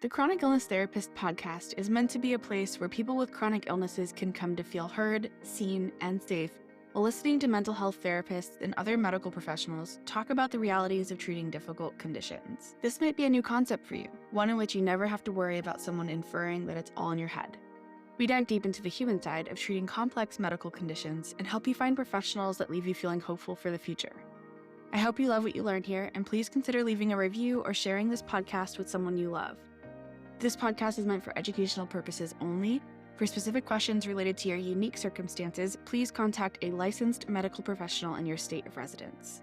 The Chronic Illness Therapist podcast is meant to be a place where people with chronic illnesses can come to feel heard, seen, and safe while listening to mental health therapists and other medical professionals talk about the realities of treating difficult conditions. This might be a new concept for you, one in which you never have to worry about someone inferring that it's all in your head. We dive deep into the human side of treating complex medical conditions and help you find professionals that leave you feeling hopeful for the future. I hope you love what you learned here, and please consider leaving a review or sharing this podcast with someone you love. This podcast is meant for educational purposes only. For specific questions related to your unique circumstances, please contact a licensed medical professional in your state of residence.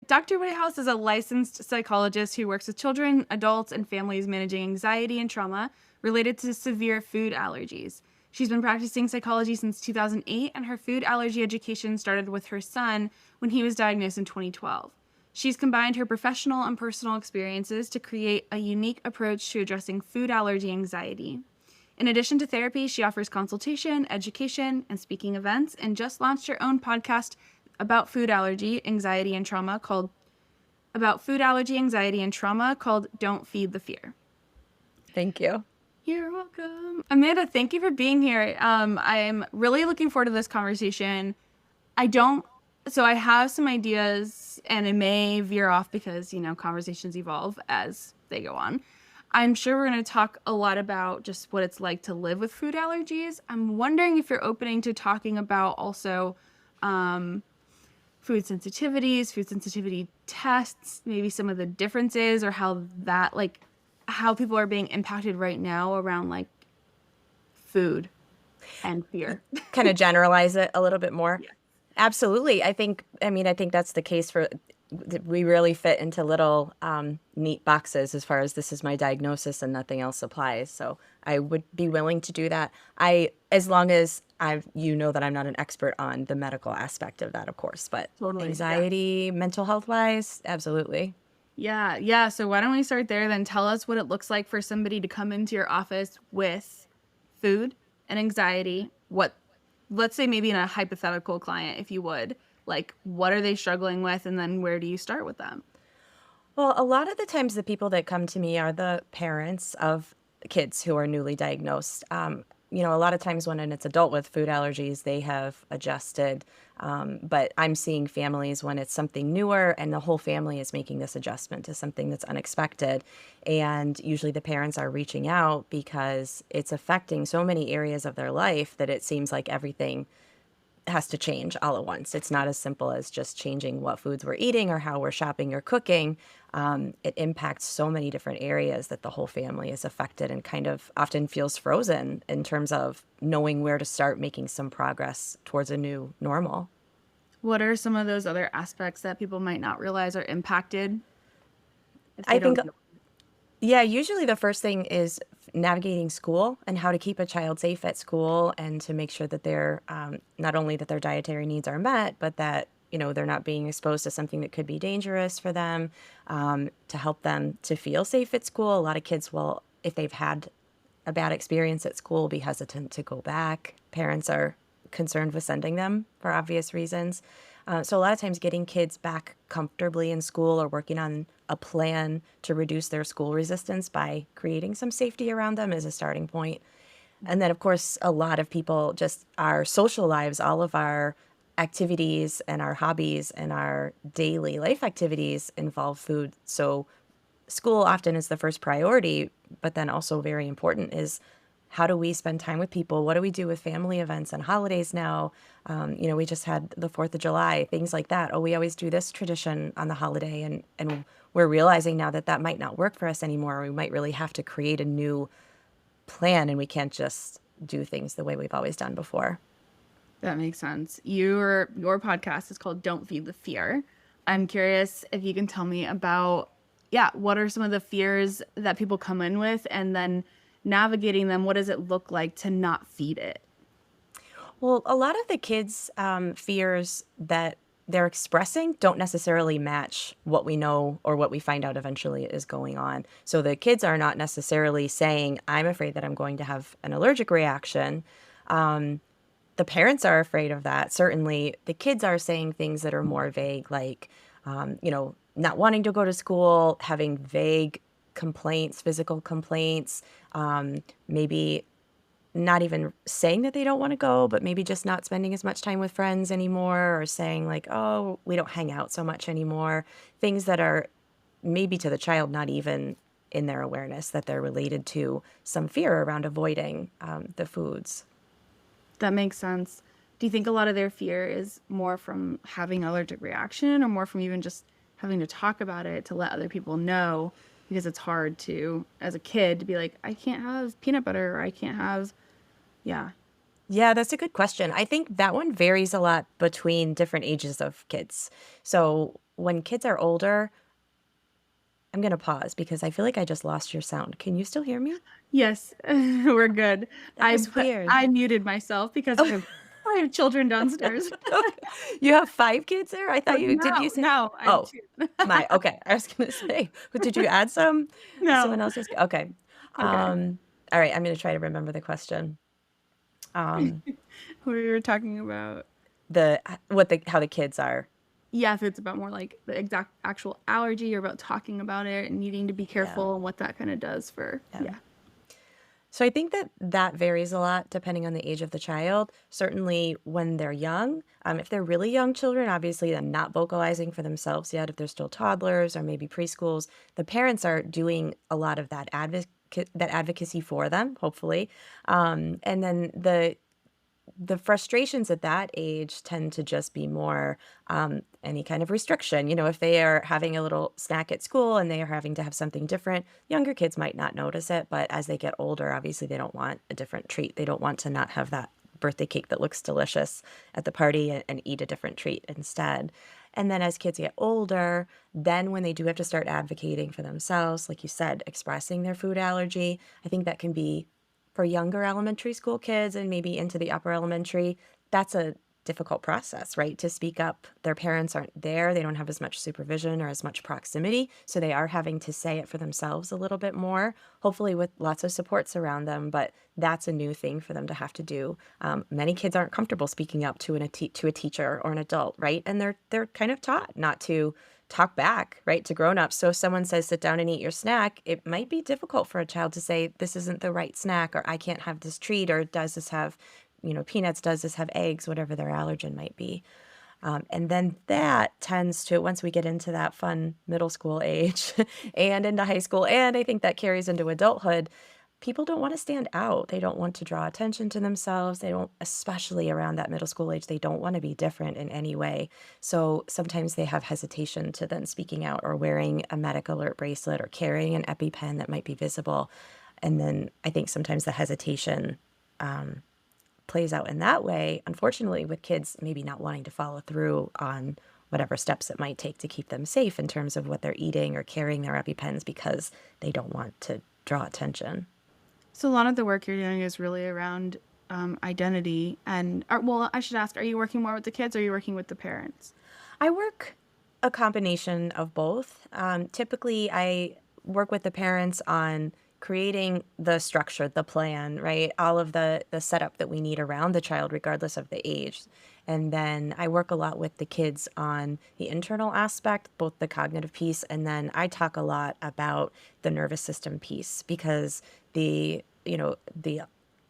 Dr. Whitehouse is a licensed psychologist who works with children, adults, and families managing anxiety and trauma related to severe food allergies. She's been practicing psychology since 2008, and her food allergy education started with her son when he was diagnosed in 2012. She's combined her professional and personal experiences to create a unique approach to addressing food allergy anxiety. In addition to therapy, she offers consultation, education, and speaking events, and just launched her own podcast about food allergy, anxiety, and trauma called Don't Feed the Fear. Thank you. You're welcome. Amanda, thank you for being here. I'm really looking forward to this conversation. I have some ideas, and it may veer off because, conversations evolve as they go on. I'm sure we're going to talk a lot about just what it's like to live with food allergies. I'm wondering if you're opening to talking about also food sensitivities, food sensitivity tests, maybe some of the differences or how people are being impacted right now around food and fear. Kind of generalize it a little bit more. Yeah. Absolutely. I think that's the case we really fit into little neat boxes as far as this is my diagnosis and nothing else applies. So I would be willing to do that. As long as that I'm not an expert on the medical aspect of that, of course, but Totally, anxiety, mental health wise, absolutely. Yeah. So why don't we start there then? Tell us what it looks like for somebody to come into your office with food and anxiety. Let's say maybe in a hypothetical client, if you would, what are they struggling with? And then where do you start with them? Well, a lot of the times the people that come to me are the parents of kids who are newly diagnosed. A lot of times when it's adult with food allergies, they have adjusted. But I'm seeing families when it's something newer and the whole family is making this adjustment to something that's unexpected. And usually the parents are reaching out because it's affecting so many areas of their life that it seems like everything has to change all at once. It's not as simple as just changing what foods we're eating or how we're shopping or cooking. It impacts so many different areas that the whole family is affected and kind of often feels frozen in terms of knowing where to start making some progress towards a new normal. What are some of those other aspects that people might not realize are impacted? Usually the first thing is navigating school and how to keep a child safe at school and to make sure that they're not only that their dietary needs are met, but that they're not being exposed to something that could be dangerous for them, to help them to feel safe at school. A lot of kids will, if they've had a bad experience at school, be hesitant to go back. Parents are concerned with sending them for obvious reasons. So a lot of times getting kids back comfortably in school or working on a plan to reduce their school resistance by creating some safety around them is a starting point. And then, of course, a lot of people, just our social lives, all of our activities and our hobbies and our daily life activities involve food. So school often is the first priority, but then also very important is how do we spend time with people? What do we do with family events and holidays now? We just had the 4th of July, things like that. Oh, we always do this tradition on the holiday. And we're realizing now that might not work for us anymore. We might really have to create a new plan, and we can't just do things the way we've always done before. That makes sense. Your podcast is called Don't Feed the Fear. I'm curious if you can tell me about, what are some of the fears that people come in with, and then navigating them, what does it look like to not feed it? Well, a lot of the kids' fears that they're expressing don't necessarily match what we know or what we find out eventually is going on. So the kids are not necessarily saying, I'm afraid that I'm going to have an allergic reaction. Um, the parents are afraid of that. Certainly, the kids are saying things that are more vague, like, not wanting to go to school, having vague complaints, physical complaints, maybe not even saying that they don't want to go, but maybe just not spending as much time with friends anymore, or saying like, oh, we don't hang out so much anymore. Things that are maybe to the child not even in their awareness that they're related to some fear around avoiding the foods. That makes sense. Do you think a lot of their fear is more from having allergic reaction or more from even just having to talk about it to let other people know? Because it's hard to, as a kid, to be like, I can't have peanut butter or I can't have, yeah. Yeah, that's a good question. I think that one varies a lot between different ages of kids. So when kids are older, I'm going to pause because I feel like I just lost your sound. Can you still hear me? Yes, we're good. That was weird. I muted myself because I have children downstairs. Okay. You have 5 kids there? I thought did you say? No, I have Oh, two. okay. I was gonna say, but did you add some? No. Someone else just, okay. Okay. All right, I'm gonna try to remember the question. Um, What we were talking about. how the kids are. Yeah, if it's about more like the exact actual allergy or about talking about it and needing to be Yeah, careful and what that kind of does for, yeah. yeah. So I think that varies a lot depending on the age of the child. Certainly when they're young, if they're really young children, obviously they're not vocalizing for themselves yet. If they're still toddlers or maybe preschools, the parents are doing a lot of that advocacy for them, hopefully. And then the frustrations at that age tend to just be more any kind of restriction. If they are having a little snack at school and they are having to have something different, younger kids might not notice it. But as they get older, obviously they don't want a different treat. They don't want to not have that birthday cake that looks delicious at the party and eat a different treat instead. And then as kids get older, then when they do have to start advocating for themselves, like you said, expressing their food allergy, I think that can be for younger elementary school kids and maybe into the upper elementary, that's a difficult process, right? To speak up. Their parents aren't there. They don't have as much supervision or as much proximity. So they are having to say it for themselves a little bit more, hopefully with lots of supports around them. But that's a new thing for them to have to do. Many kids aren't comfortable speaking up to to a teacher or an adult, right? And they're kind of taught not to talk back, right, to grown-ups. So if someone says, sit down and eat your snack, it might be difficult for a child to say, this isn't the right snack, or I can't have this treat, or does this have, peanuts, does this have eggs, whatever their allergen might be. And then that tends to, once we get into that fun middle school age and into high school, and I think that carries into adulthood, people don't want to stand out. They don't want to draw attention to themselves. They don't, especially around that middle school age, they don't want to be different in any way. So sometimes they have hesitation to then speaking out or wearing a medic alert bracelet or carrying an EpiPen that might be visible. And then I think sometimes the hesitation plays out in that way, unfortunately, with kids maybe not wanting to follow through on whatever steps it might take to keep them safe in terms of what they're eating or carrying their EpiPens because they don't want to draw attention. So a lot of the work you're doing is really around identity and, well, I should ask, are you working more with the kids or are you working with the parents? I work a combination of both. Typically, I work with the parents on creating the structure, the plan, right? All of the setup that we need around the child, regardless of the age. And then I work a lot with the kids on the internal aspect, both the cognitive piece, and then I talk a lot about the nervous system piece because the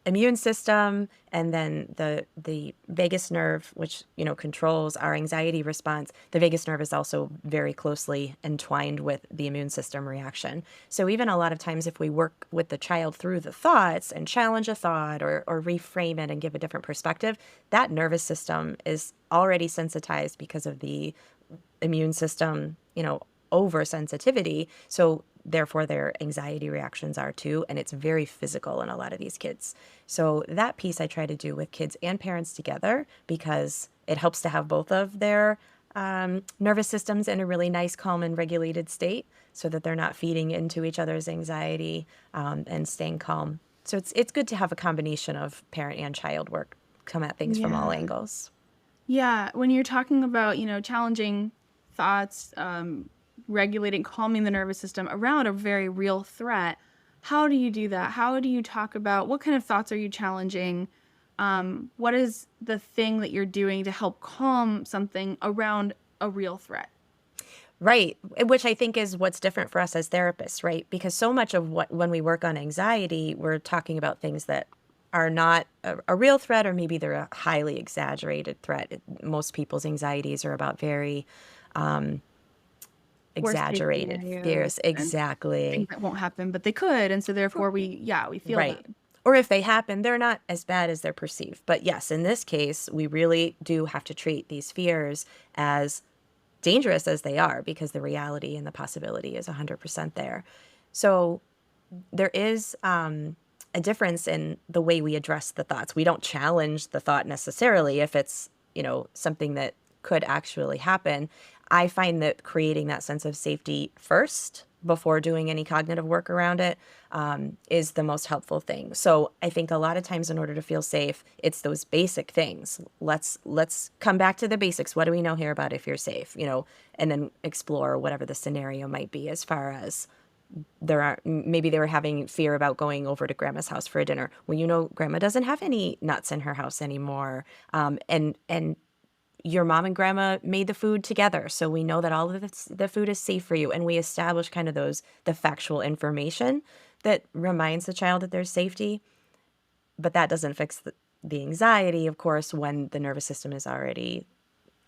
immune system and then the vagus nerve, which controls our anxiety response, the vagus nerve is also very closely entwined with the immune system reaction. So even a lot of times if we work with the child through the thoughts and challenge a thought or reframe it and give a different perspective, that nervous system is already sensitized because of the immune system oversensitivity. So therefore their anxiety reactions are too, and it's very physical in a lot of these kids. So that piece I try to do with kids and parents together because it helps to have both of their nervous systems in a really nice, calm, and regulated state so that they're not feeding into each other's anxiety and staying calm. So it's good to have a combination of parent and child work, come at things from all Yeah. angles. Yeah, when you're talking about, challenging thoughts, regulating, calming the nervous system around a very real threat, how do you do that? How do you talk about what kind of thoughts are you challenging? What is the thing that you're doing to help calm something around a real threat? Right, which I think is what's different for us as therapists, right? Because so much of what when we work on anxiety, we're talking about things that are not a real threat, or maybe they're a highly exaggerated threat. Most people's anxieties are about very um, Worst case exaggerated scenarios fears. and things Exactly. that won't happen, but they could, and so therefore we feel Right. them. Or if they happen, they're not as bad as they're perceived. But yes, in this case, we really do have to treat these fears as dangerous as they are, because the reality and the possibility is 100% there. So there is a difference in the way we address the thoughts. We don't challenge the thought necessarily if it's, something that could actually happen. I find that creating that sense of safety first before doing any cognitive work around it is the most helpful thing. So I think a lot of times, in order to feel safe, it's those basic things. Let's come back to the basics. What do we know here about if you're safe? And then explore whatever the scenario might be, as far as maybe they were having fear about going over to grandma's house for a dinner. Well, grandma doesn't have any nuts in her house anymore. And your mom and grandma made the food together, so we know that all of the food is safe for you. And we establish kind of the factual information that reminds the child that there's safety. But that doesn't fix the anxiety, of course, when the nervous system is already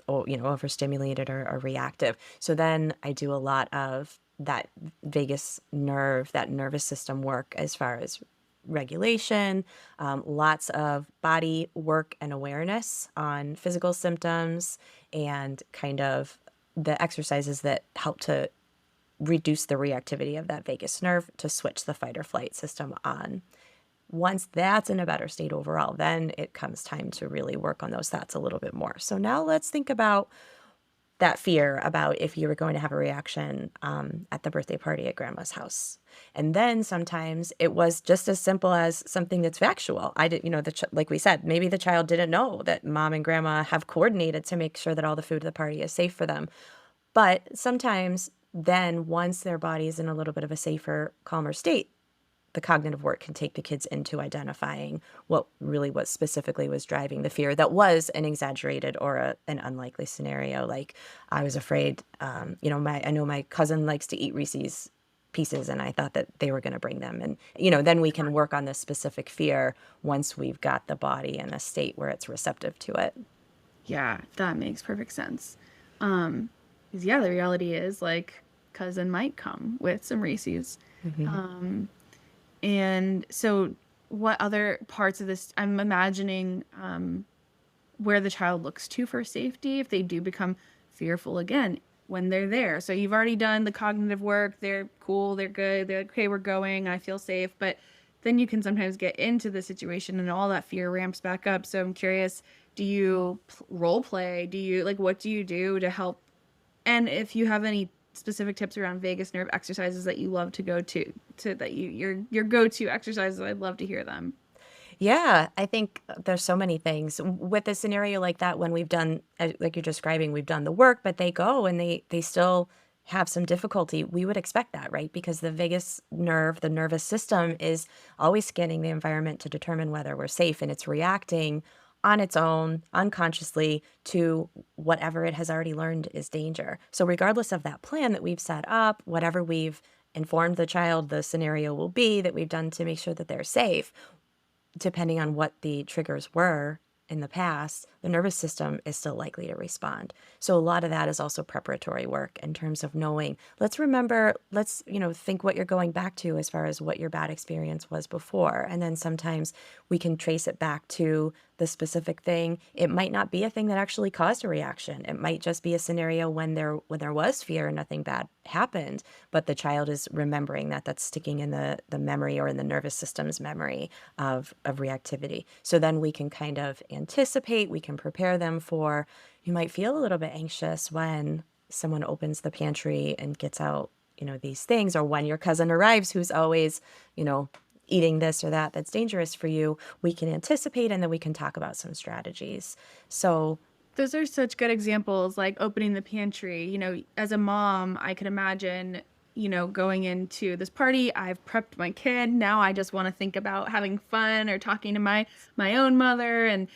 overstimulated or reactive. So then I do a lot of that vagus nerve, that nervous system work, as far as regulation, lots of body work and awareness on physical symptoms, and kind of the exercises that help to reduce the reactivity of that vagus nerve to switch the fight or flight system on. Once that's in a better state overall, then it comes time to really work on those thoughts a little bit more. So now let's think about that fear about if you were going to have a reaction at the birthday party at grandma's house. And then sometimes it was just as simple as something that's factual. I did, like we said, maybe the child didn't know that mom and grandma have coordinated to make sure that all the food at the party is safe for them. But sometimes then, once their body is in a little bit of a safer, calmer state, the cognitive work can take the kids into identifying what specifically was driving the fear that was an exaggerated or an unlikely scenario. Like, I was afraid, I know my cousin likes to eat Reese's pieces, and I thought that they were going to bring them. And, then we can work on this specific fear once we've got the body in a state where it's receptive to it. Yeah, that makes perfect sense. 'Cause yeah, the reality is like cousin might come with some Reese's. Hmm. Um, and so what other parts of this, I'm imagining where the child looks to for safety if they do become fearful again when they're there. So you've already done the cognitive work. They're cool. They're good. They're like, okay, we're going. I feel safe. But then you can sometimes get into the situation and all that fear ramps back up. So I'm curious, do you role play? Do you like, what do you do to help? And if you have any specific tips around vagus nerve exercises that you love to go to that your go-to exercises, I'd love to hear them. Yeah, I think there's so many things with a scenario like that. When we've done, like you're describing, we've done the work, but they go and they still have some difficulty. We would expect that, right? Because the vagus nerve, the nervous system, is always scanning the environment to determine whether we're safe, and it's reacting on its own, unconsciously, to whatever it has already learned is danger. So regardless of that plan that we've set up, whatever we've informed the child the scenario will be that we've done to make sure that they're safe, depending on what the triggers were in the past, the nervous system is still likely to respond. So a lot of that is also preparatory work in terms of knowing, let's remember, think what you're going back to as far as what your bad experience was before. And then sometimes we can trace it back to the specific thing. It might not be a thing that actually caused a reaction. It might just be a scenario when there was fear and nothing bad happened, but the child is remembering that's sticking in the memory, or in the nervous system's memory of reactivity. So then we can kind of anticipate, we can prepare them for, you might feel a little bit anxious when someone opens the pantry and gets out, these things, or when your cousin arrives who's always, eating this or that's dangerous for you. We can anticipate, and then we can talk about some strategies. So Those are such good examples, like opening the pantry. As a mom, I could imagine, going into this party, I've prepped my kid. Now I just want to think about having fun or talking to my own mother and,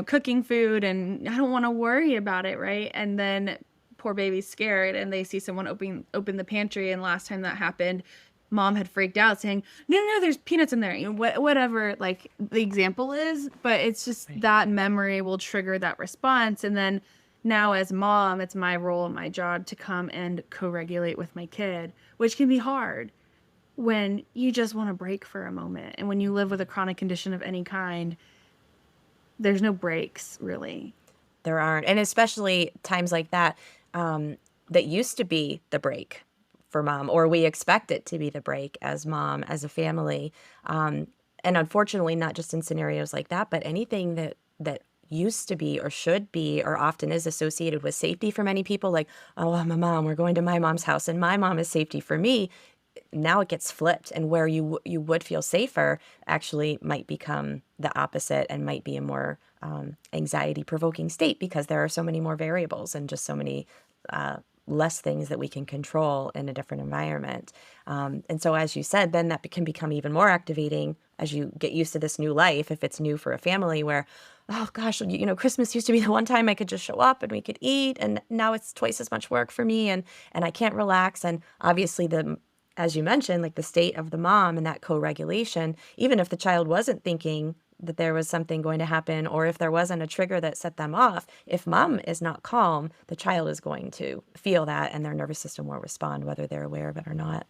cooking food, and I don't want to worry about it, right? And then poor baby's scared and they see someone open the pantry, and last time that happened, mom had freaked out saying, no, no, no, there's peanuts in there, whatever, like the example is, but it's just Right. that memory will trigger that response. And then now as mom, it's my role and my job to come and co-regulate with my kid, which can be hard when you just want to break for a moment. And when you live with a chronic condition of any kind, there's no breaks really. There aren't, and especially times like that, that used to be the break for mom, or we expect it to be the break as mom, as a family. Um, and unfortunately, not just in scenarios like that, but anything that used to be or should be or often is associated with safety for many people, like, oh, I'm a mom, we're going to my mom's house, and my mom is safety for me. Now it gets flipped, and where you would feel safer actually might become the opposite and might be a more anxiety provoking state, because there are so many more variables and just so many less things that we can control in a different environment. And so, as you said, then that can become even more activating as you get used to this new life, if it's new for a family, where, oh gosh, Christmas used to be the one time I could just show up and we could eat, and now it's twice as much work for me, and I can't relax. And obviously, as you mentioned, like the state of the mom and that co-regulation, even if the child wasn't thinking that there was something going to happen, or if there wasn't a trigger that set them off, if mom is not calm, the child is going to feel that, and their nervous system will respond whether they're aware of it or not.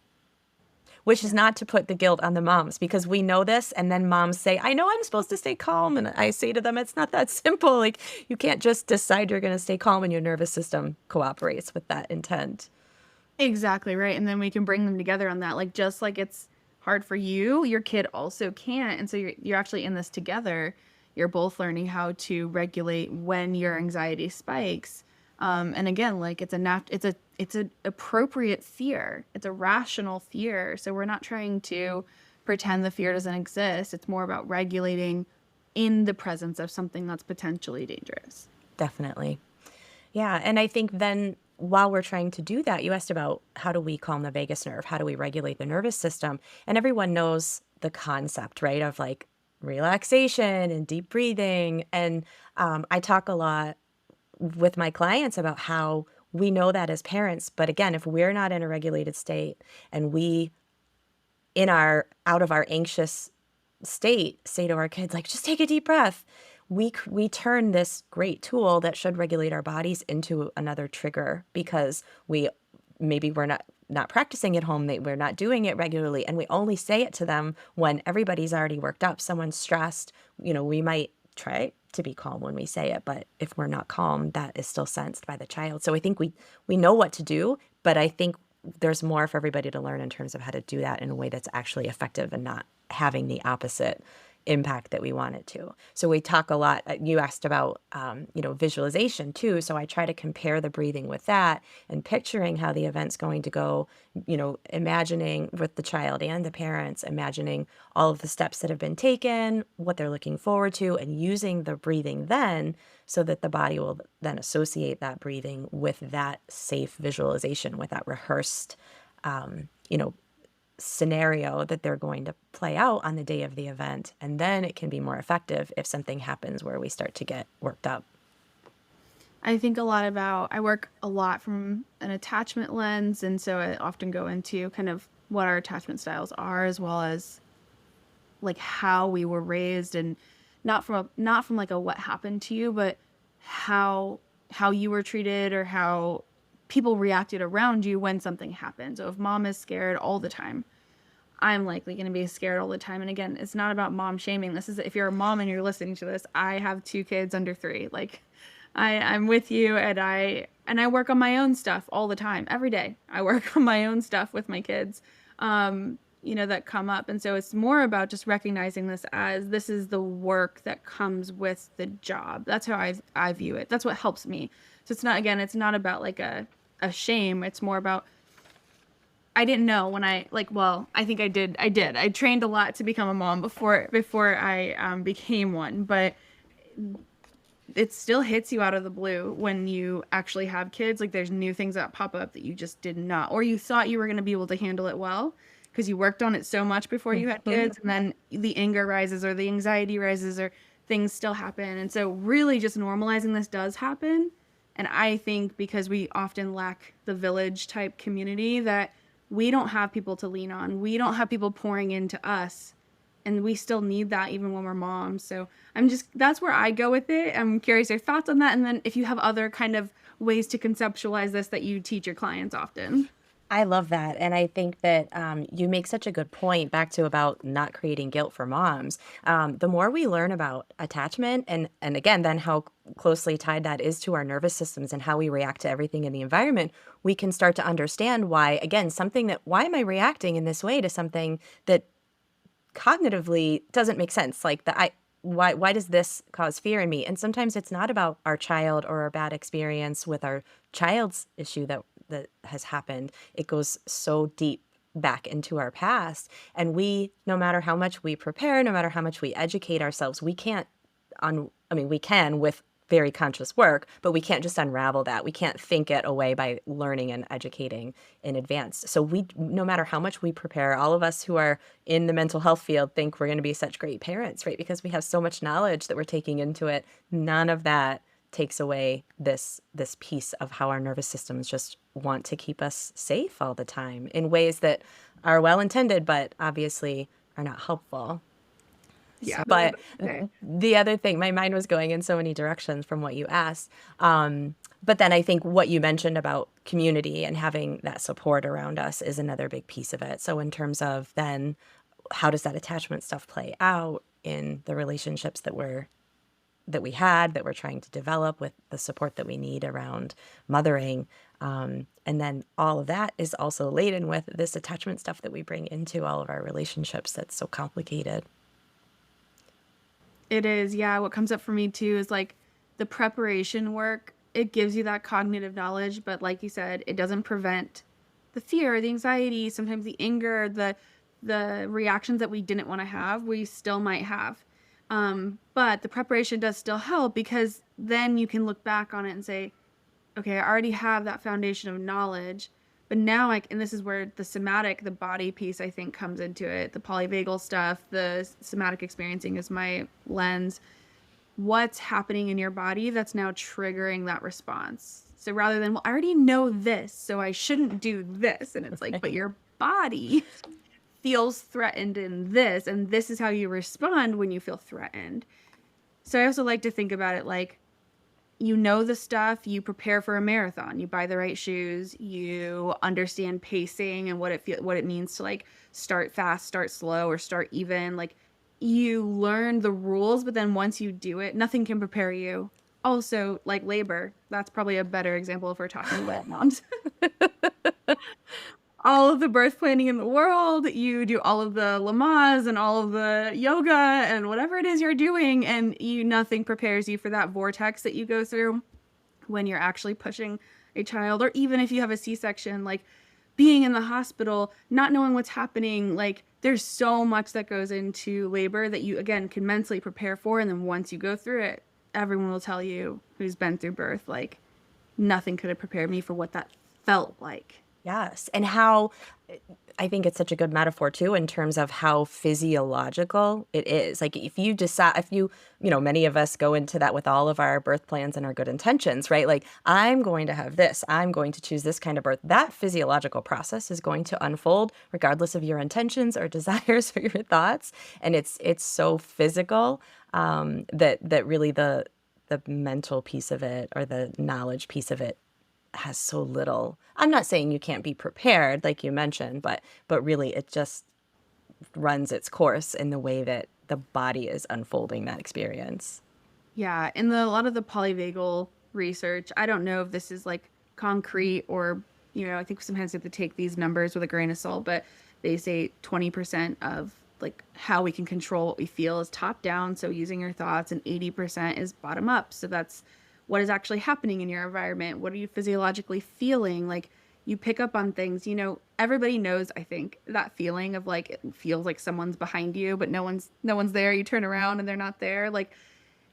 Which is Yeah. not to put the guilt on the moms, because we know this, and then moms say, I know I'm supposed to stay calm. And I say to them, it's not that simple. Like, you can't just decide you're going to stay calm and your nervous system cooperates with that intent. Exactly right. And then we can bring them together on that. Like, just like it's hard for you, your kid also can't. And so you're actually in this together. You're both learning how to regulate when your anxiety spikes. And again, like it's an appropriate fear. It's a rational fear. So we're not trying to pretend the fear doesn't exist. It's more about regulating in the presence of something that's potentially dangerous. Definitely. Yeah, and I think then while we're trying to do that, you asked about how do we calm the vagus nerve? How do we regulate the nervous system? And everyone knows the concept, right, of like relaxation and deep breathing. And I talk a lot with my clients about how we know that as parents. But again, if we're not in a regulated state, and we, in our out of our anxious state, say to our kids, like, just take a deep breath, we turn this great tool that should regulate our bodies into another trigger, because we're not practicing at home, that we're not doing it regularly, and we only say it to them when everybody's already worked up, someone's stressed. We might try to be calm when we say it, but if we're not calm, that is still sensed by the child. So I think we know what to do, but I think there's more for everybody to learn in terms of how to do that in a way that's actually effective and not having the opposite impact that we want it to. So we talk a lot. You asked about, visualization too. So I try to compare the breathing with that, and picturing how the event's going to go, imagining with the child and the parents, imagining all of the steps that have been taken, what they're looking forward to, and using the breathing then, so that the body will then associate that breathing with that safe visualization, with that rehearsed, you know, scenario that they're going to play out on the day of the event. And then it can be more effective if something happens where we start to get worked up. I work a lot from an attachment lens. And so I often go into kind of what our attachment styles are, as well as like how we were raised, and not from like a what happened to you, but how you were treated, or how people reacted around you when something happened. So if mom is scared all the time, I'm likely going to be scared all the time. And again, it's not about mom shaming. This is, if you're a mom and you're listening to this, I have 2 kids under 3. Like, I'm with you, and I work on my own stuff all the time, every day. I work on my own stuff with my kids, that come up. And so it's more about just recognizing this is the work that comes with the job. That's how I view it. That's what helps me. So it's not about like a shame. It's more about, I didn't know when I think I did. I trained a lot to become a mom before I became one. But it still hits you out of the blue when you actually have kids. Like there's new things that pop up that you just did not, or you thought you were going to be able to handle it well because you worked on it so much before you had Mhm. kids, and then the anger rises or the anxiety rises or things still happen. And so really just normalizing this does happen. And I think because we often lack the village type community, that we don't have people to lean on. We don't have people pouring into us, and we still need that even when we're moms. So that's where I go with it. I'm curious your thoughts on that. And then if you have other kind of ways to conceptualize this that you teach your clients often. I love that. And I think that you make such a good point back to about not creating guilt for moms. The more we learn about attachment and again, then how closely tied that is to our nervous systems and how we react to everything in the environment, we can start to understand why, again, why am I reacting in this way to something that cognitively doesn't make sense. Like why does this cause fear in me? And sometimes it's not about our child or our bad experience with our child's issue that has happened. It goes so deep back into our past, and no matter how much we prepare, no matter how much we educate ourselves, we can't I mean, we can with very conscious work, but we can't just unravel that. We can't think it away by learning and educating in advance. So no matter how much we prepare, all of us who are in the mental health field think we're going to be such great parents, right? Because we have so much knowledge that we're taking into it. None of that takes away this piece of how our nervous systems just want to keep us safe all the time in ways that are well intended, but obviously are not helpful. Yeah. But Okay. the other thing, my mind was going in so many directions from what you asked. But then I think what you mentioned about community and having that support around us is another big piece of it. So in terms of then how does that attachment stuff play out in the relationships that we're trying to develop with the support that we need around mothering. And then all of that is also laden with this attachment stuff that we bring into all of our relationships that's so complicated. It is, yeah. What comes up for me too is like the preparation work. It gives you that cognitive knowledge, but like you said, it doesn't prevent the fear, the anxiety, sometimes the anger, the reactions that we didn't want to have, we still might have. But the preparation does still help because then you can look back on it and say, okay, I already have that foundation of knowledge, but now and this is where the somatic, the body piece, I think comes into it. The polyvagal stuff, the somatic experiencing is my lens. What's happening in your body that's now triggering that response? So rather than, well, I already know this, so I shouldn't do this. And it's like, but your body feels threatened in this, and this is how you respond when you feel threatened. So I also like to think about it like, you know the stuff, you prepare for a marathon, you buy the right shoes, you understand pacing and what it means to like start fast, start slow, or start even. Like you learn the rules, but then once you do it, nothing can prepare you. Also, like labor, that's probably a better example if we're talking about moms. All of the birth planning in the world, you do all of the Lamaze and all of the yoga and whatever it is you're doing, and nothing prepares you for that vortex that you go through when you're actually pushing a child, or even if you have a C-section, like being in the hospital, not knowing what's happening. Like there's so much that goes into labor that you again can mentally prepare for, and then once you go through it, everyone will tell you who's been through birth, like nothing could have prepared me for what that felt like. Yes. And how I think it's such a good metaphor too, in terms of how physiological it is. Like if you decide, many of us go into that with all of our birth plans and our good intentions, right? Like I'm going to have this, I'm going to choose this kind of birth. That physiological process is going to unfold regardless of your intentions or desires or your thoughts. And it's so physical that really the mental piece of it or the knowledge piece of it has so little. I'm not saying you can't be prepared, like you mentioned, but really it just runs its course in the way that the body is unfolding that experience. Yeah, in a lot of the polyvagal research, I don't know if this is like concrete or, I think sometimes you have to take these numbers with a grain of salt, but they say 20% of like how we can control what we feel is top down, so using your thoughts, and 80% is bottom up. So that's what is actually happening in your environment. What are you physiologically feeling? Like you pick up on things, everybody knows, I think, that feeling of like it feels like someone's behind you, but no one's there. You turn around and they're not there. Like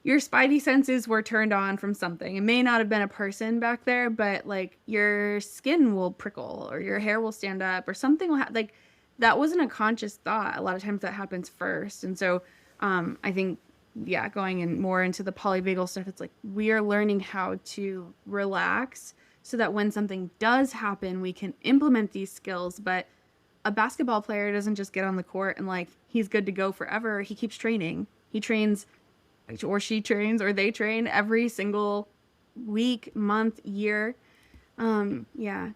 your spidey senses were turned on from something. It may not have been a person back there, but like your skin will prickle or your hair will stand up or something will like that wasn't a conscious thought. A lot of times that happens first. And so I think, yeah, going in more into the polyvagal stuff, it's like we are learning how to relax so that when something does happen, we can implement these skills. But a basketball player doesn't just get on the court and like he's good to go forever. He keeps training. He trains or she trains or they train every single week, month, year. Yeah.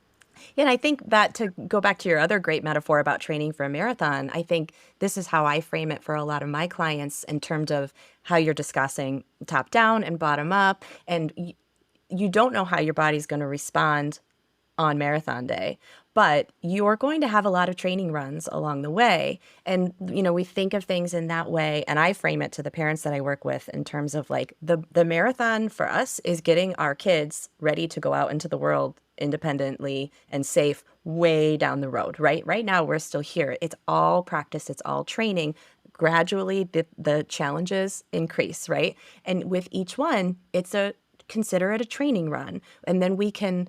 Yeah, and I think that to go back to your other great metaphor about training for a marathon, I think this is how I frame it for a lot of my clients in terms of how you're discussing top down and bottom up. And you don't know how your body's going to respond on marathon day, but you're going to have a lot of training runs along the way. And, we think of things in that way. And I frame it to the parents that I work with in terms of like the marathon for us is getting our kids ready to go out into the world independently and safe way down the road, right? Right now, we're still here. It's all practice. It's all training. Gradually, the challenges increase, right? And with each one, consider it a training run. And then we can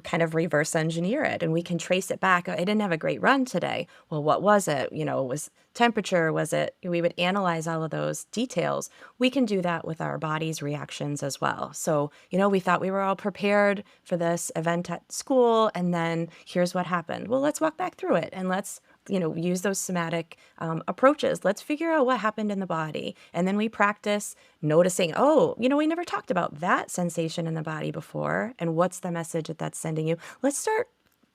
kind of reverse engineer it and we can trace it back. I didn't have a great run today. Well, what was it? Was temperature? Was it? We would analyze all of those details. We can do that with our body's reactions as well. So, we thought we were all prepared for this event at school. And then here's what happened. Well, let's walk back through it and let's use those somatic approaches. Let's figure out what happened in the body. And then we practice noticing, oh, we never talked about that sensation in the body before. And what's the message that that's sending you? Let's start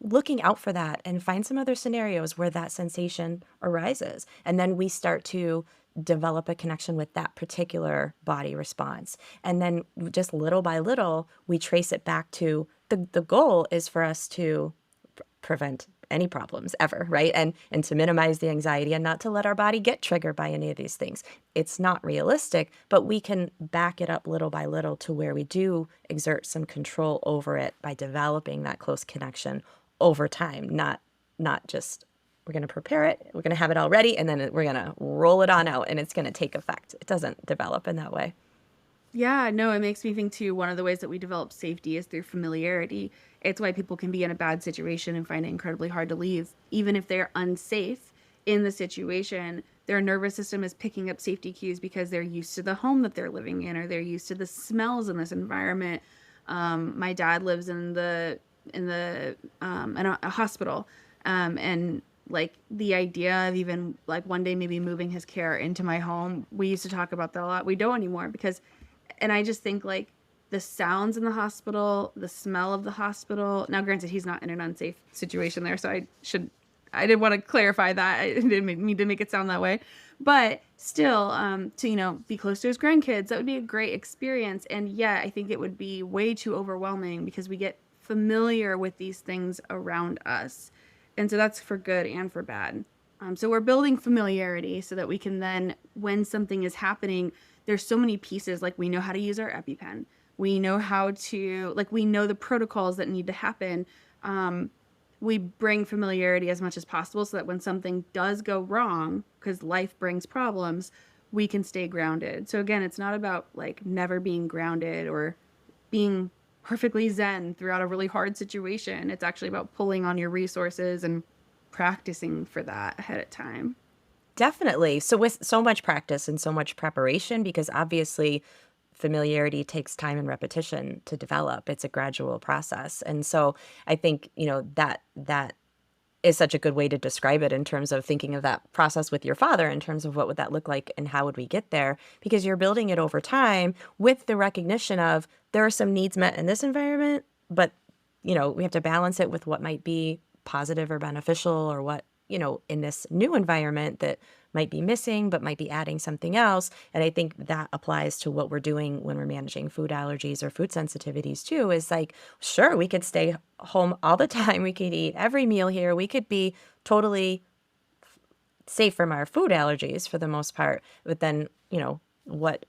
looking out for that and find some other scenarios where that sensation arises. And then we start to develop a connection with that particular body response. And then just little by little, we trace it back to the goal is for us to prevent any problems ever, right? And to minimize the anxiety and not to let our body get triggered by any of these things. It's not realistic, but we can back it up little by little to where we do exert some control over it by developing that close connection over time, not just we're going to prepare it, we're going to have it all ready, and then we're going to roll it on out and it's going to take effect. It doesn't develop in that way. Yeah, no, it makes me think too, one of the ways that we develop safety is through familiarity. It's why people can be in a bad situation and find it incredibly hard to leave. Even if they're unsafe in the situation, their nervous system is picking up safety cues because they're used to the home that they're living in or they're used to the smells in this environment. My dad lives in a hospital, and like the idea of even like one day maybe moving his care into my home, we used to talk about that a lot. We don't anymore and I just think like the sounds in the hospital, the smell of the hospital. Now, granted, he's not in an unsafe situation there, so I did want to clarify that. I didn't mean to make it sound that way, but still, to be close to his grandkids, that would be a great experience. And yet, I think it would be way too overwhelming because we get familiar with these things around us, and so that's for good and for bad. So we're building familiarity so that we can then, when something is happening, there's so many pieces. Like we know how to use our EpiPen. We know we know the protocols that need to happen. We bring familiarity as much as possible so that when something does go wrong, because life brings problems, we can stay grounded. So again, it's not about like never being grounded or being perfectly zen throughout a really hard situation. It's actually about pulling on your resources and practicing for that ahead of time. Definitely. So with so much practice and so much preparation, because obviously familiarity takes time and repetition to develop. It's a gradual process. And so I think, that is such a good way to describe it in terms of thinking of that process with your father in terms of what would that look like and how would we get there? Because you're building it over time with the recognition of there are some needs met in this environment, but we have to balance it with what might be positive or beneficial or what, in this new environment that might be missing, but might be adding something else. And I think that applies to what we're doing when we're managing food allergies or food sensitivities too, is like, sure, we could stay home all the time. We could eat every meal here. We could be totally safe from our food allergies for the most part. But then, what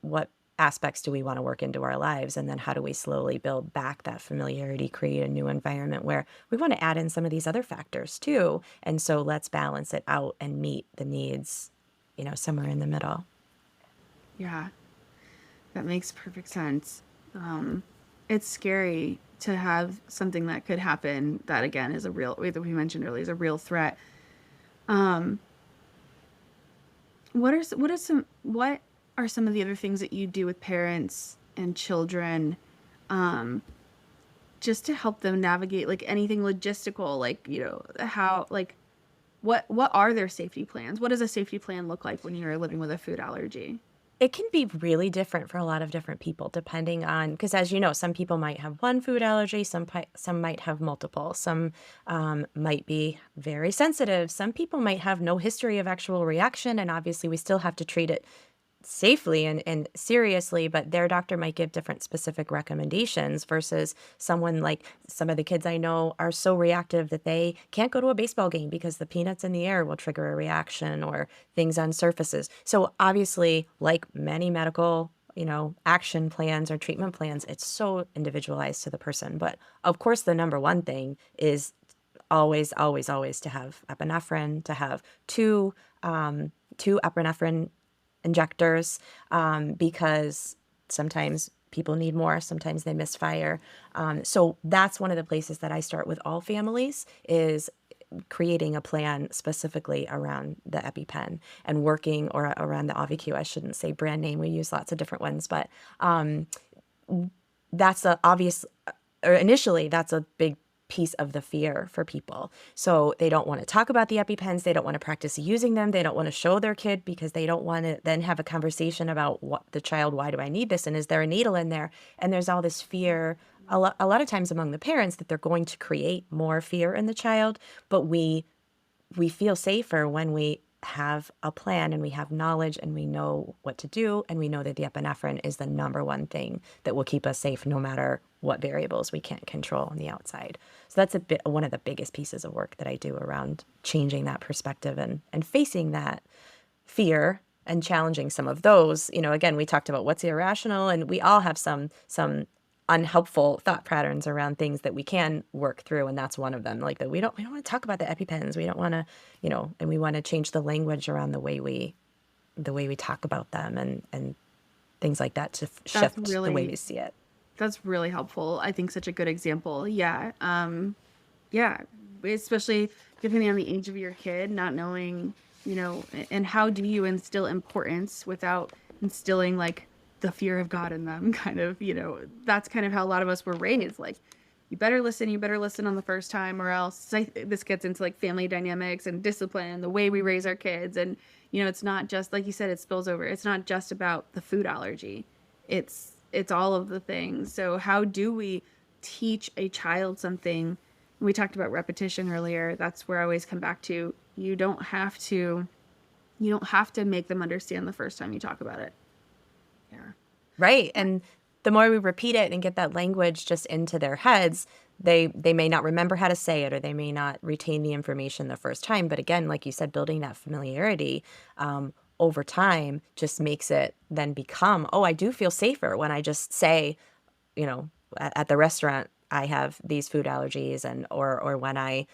aspects do we want to work into our lives? And then how do we slowly build back that familiarity, create a new environment where we want to add in some of these other factors too. And so let's balance it out and meet the needs, somewhere in the middle. Yeah. That makes perfect sense. It's scary to have something that could happen that again is a real, that we mentioned earlier, is a real threat. Um, what are some of the other things that you do with parents and children, um, just to help them navigate like anything logistical, like how like what are their safety plans? What does a safety plan look like when you're living with a food allergy? It can be really different for a lot of different people depending on, because as you know, some people might have one food allergy, some might have multiple, some might be very sensitive, some people might have no history of actual reaction, and obviously we still have to treat it safely and seriously, but their doctor might give different specific recommendations versus someone like some of the kids I know are so reactive that they can't go to a baseball game because the peanuts in the air will trigger a reaction or things on surfaces. So obviously, like many medical, action plans or treatment plans, it's so individualized to the person. But of course, the number one thing is always, always, always to have epinephrine, to have two epinephrine injectors, because sometimes people need more, sometimes they misfire. So that's one of the places that I start with all families is creating a plan specifically around the EpiPen and working or around the AviQ. I shouldn't say brand name. We use lots of different ones, but that's a obvious, or initially that's a big piece of the fear for people. So they don't want to talk about the EpiPens. They don't want to practice using them. They don't want to show their kid because they don't want to then have a conversation about what the child, why do I need this? And is there a needle in there? And there's all this fear a lot of times among the parents that they're going to create more fear in the child. But we feel safer when we have a plan and we have knowledge and we know what to do and we know that the epinephrine is the number one thing that will keep us safe no matter what variables we can't control on the outside. So that's one of the biggest pieces of work that I do around changing that perspective and facing that fear and challenging some of those. Again, we talked about what's irrational, and we all have some unhelpful thought patterns around things that we can work through, and that's one of them. Like that we don't want to talk about the EpiPens. We don't want to, and we want to change the language around the way we talk about them and things like that to shift the way we see it. That's really helpful. I think such a good example. Yeah. Yeah. Especially depending on the age of your kid, not knowing, and how do you instill importance without instilling like the fear of God in them, kind of, that's kind of how a lot of us were raised. Like, you better listen on the first time, or else this gets into like family dynamics and discipline, the way we raise our kids. And, it's not just, like you said, it spills over. It's not just about the food allergy. It's all of the things. So how do we teach a child something? We talked about repetition earlier. That's where I always come back to. You don't have to make them understand the first time you talk about it. Yeah. Right. And the more we repeat it and get that language just into their heads, they may not remember how to say it, or they may not retain the information the first time. But again, like you said, building that familiarity over time just makes it then become, oh, I do feel safer when I just say, at the restaurant, I have these food allergies, and or when I,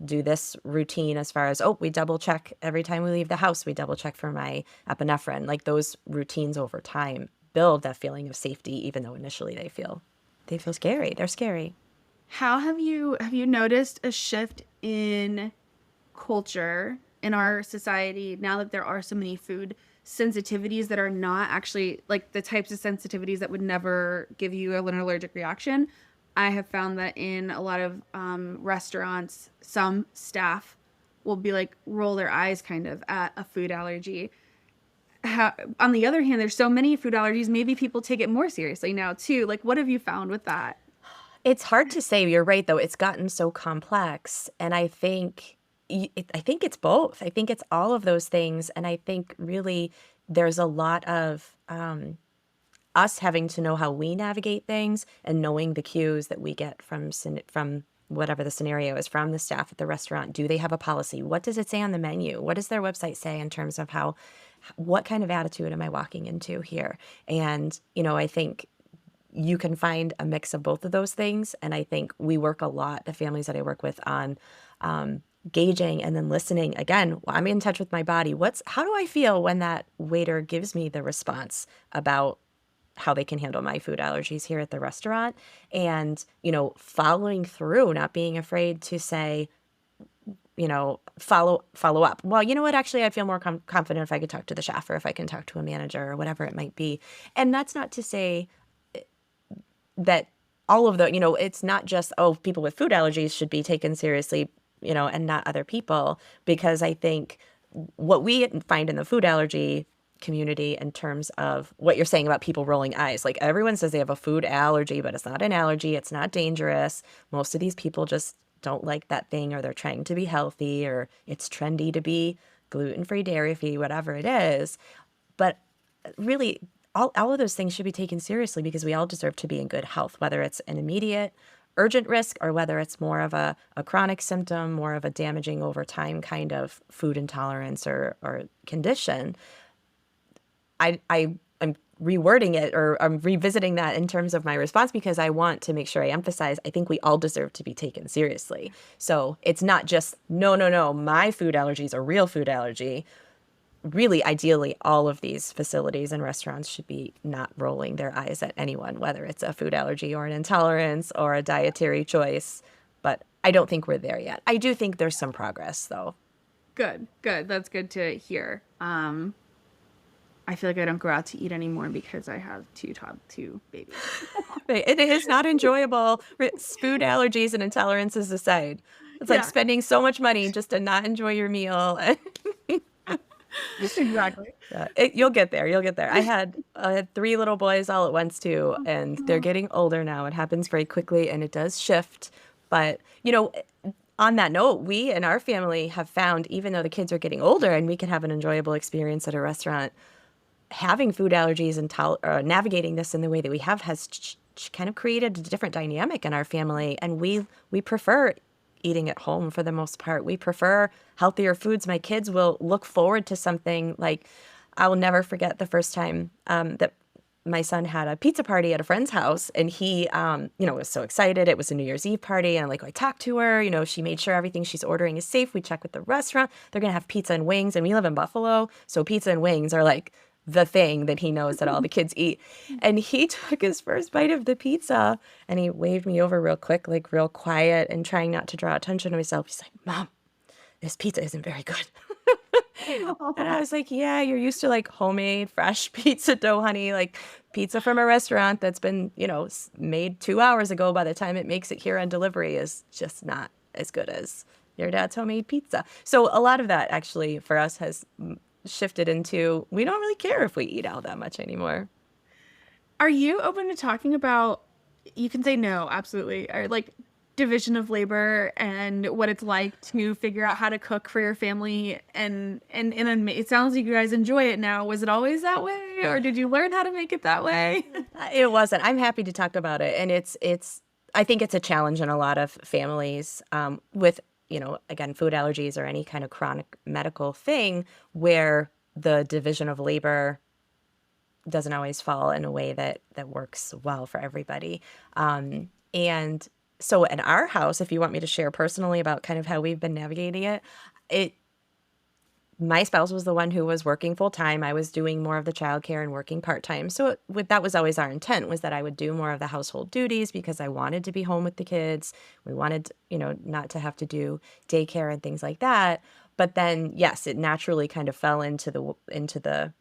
do this routine as far as, oh, we double check every time we leave the house, we double check for my epinephrine. Like those routines over time build that feeling of safety, even though initially they feel scary. They're scary. How have you noticed a shift in culture in our society now that there are so many food sensitivities that are not actually like the types of sensitivities that would never give you an allergic reaction? I have found that in a lot of restaurants, some staff will be like roll their eyes kind of at a food allergy. On the other hand, there's so many food allergies, maybe people take it more seriously now too. Like, what have you found with that? It's hard to say. You're right, though. It's gotten so complex. And I think it's both. I think it's all of those things. And I think really there's a lot of us having to know how we navigate things and knowing the cues that we get from whatever the scenario is from the staff at the restaurant. Do they have a policy? What does it say on the menu? What does their website say in terms of what kind of attitude am I walking into here? And, I think you can find a mix of both of those things. And I think we work a lot, the families that I work with, on gauging and then listening. Again, I'm in touch with my body. How do I feel when that waiter gives me the response about how they can handle my food allergies here at the restaurant. And, following through, not being afraid to say, follow up. Well, you know what? Actually, I feel more confident if I could talk to the chef or if I can talk to a manager or whatever it might be. And that's not to say that all of it's not just, oh, people with food allergies should be taken seriously, and not other people, because I think what we find in the food allergy community in terms of what you're saying about people rolling eyes, like everyone says they have a food allergy, but it's not an allergy. It's not dangerous. Most of these people just don't like that thing, or they're trying to be healthy, or it's trendy to be gluten-free, dairy-free, whatever it is. But really, all of those things should be taken seriously, because we all deserve to be in good health, whether it's an immediate urgent risk or whether it's more of a chronic symptom, more of a damaging over time kind of food intolerance or condition. I'm rewording it, or I'm revisiting that in terms of my response, because I want to make sure I emphasize, I think we all deserve to be taken seriously. So it's not just, no, my food allergy is a real food allergy. Really, ideally, all of these facilities and restaurants should be not rolling their eyes at anyone, whether it's a food allergy or an intolerance or a dietary choice. But I don't think we're there yet. I do think there's some progress, though. Good. That's good to hear. I feel like I don't go out to eat anymore because I have two babies. It is not enjoyable. Food allergies and intolerances aside, it's like spending so much money just to not enjoy your meal. Exactly. You'll get there. I had 3 little boys all at once too, and they're getting older now. It happens very quickly, and it does shift. But, on that note, we in our family have found, even though the kids are getting older and we can have an enjoyable experience at a restaurant, having food allergies and navigating this in the way that we have has kind of created a different dynamic in our family. And we prefer eating at home for the most part. We prefer healthier foods. My kids will look forward to something like, I will never forget the first time that my son had a pizza party at a friend's house, and he, was so excited. It was a New Year's Eve party, and I talked to her, she made sure everything she's ordering is safe. We check with the restaurant. They're going to have pizza and wings, and we live in Buffalo, so pizza and wings are like the thing that he knows that all the kids eat. And he took his first bite of the pizza, and he waved me over real quick, like real quiet, and trying not to draw attention to himself. He's like, "Mom, this pizza isn't very good." And I was like, yeah, you're used to homemade fresh pizza dough, honey, pizza from a restaurant that's been, made 2 hours ago. By the time it makes it here on delivery is just not as good as your dad's homemade pizza. So a lot of that actually for us has shifted into, we don't really care if we eat out that much anymore. Are you open to talking about, you can say no, absolutely, or division of labor and what it's like to figure out how to cook for your family, and it sounds like you guys enjoy it now. Was it always that way, or did you learn how to make it that way? It wasn't. I'm happy to talk about it, and I think it's a challenge in a lot of families with again, food allergies or any kind of chronic medical thing, where the division of labor doesn't always fall in a way that works well for everybody. And so in our house, if you want me to share personally about kind of how we've been navigating it, my spouse was the one who was working full time. I was doing more of the childcare and working part time. So that was always our intent, was that I would do more of the household duties because I wanted to be home with the kids. We wanted, not to have to do daycare and things like that. But then, yes, it naturally kind of fell into the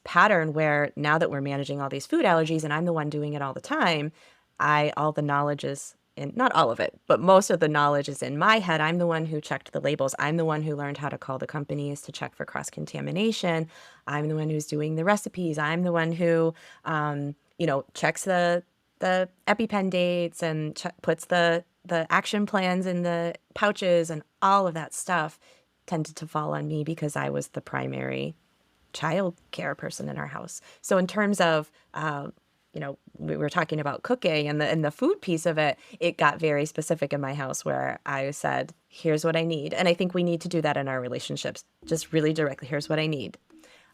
pattern where now that we're managing all these food allergies and I'm the one doing it all the time, all the knowledge is, and not all of it, but most of the knowledge is in my head. I'm the one who checked the labels. I'm the one who learned how to call the companies to check for cross-contamination. I'm the one who's doing the recipes. I'm the one who, checks the EpiPen dates and puts the action plans in the pouches, and all of that stuff tended to fall on me because I was the primary child care person in our house. So in terms of, we were talking about cooking and the food piece of it, it got very specific in my house where I said, here's what I need. And I think we need to do that in our relationships, just really directly. Here's what I need.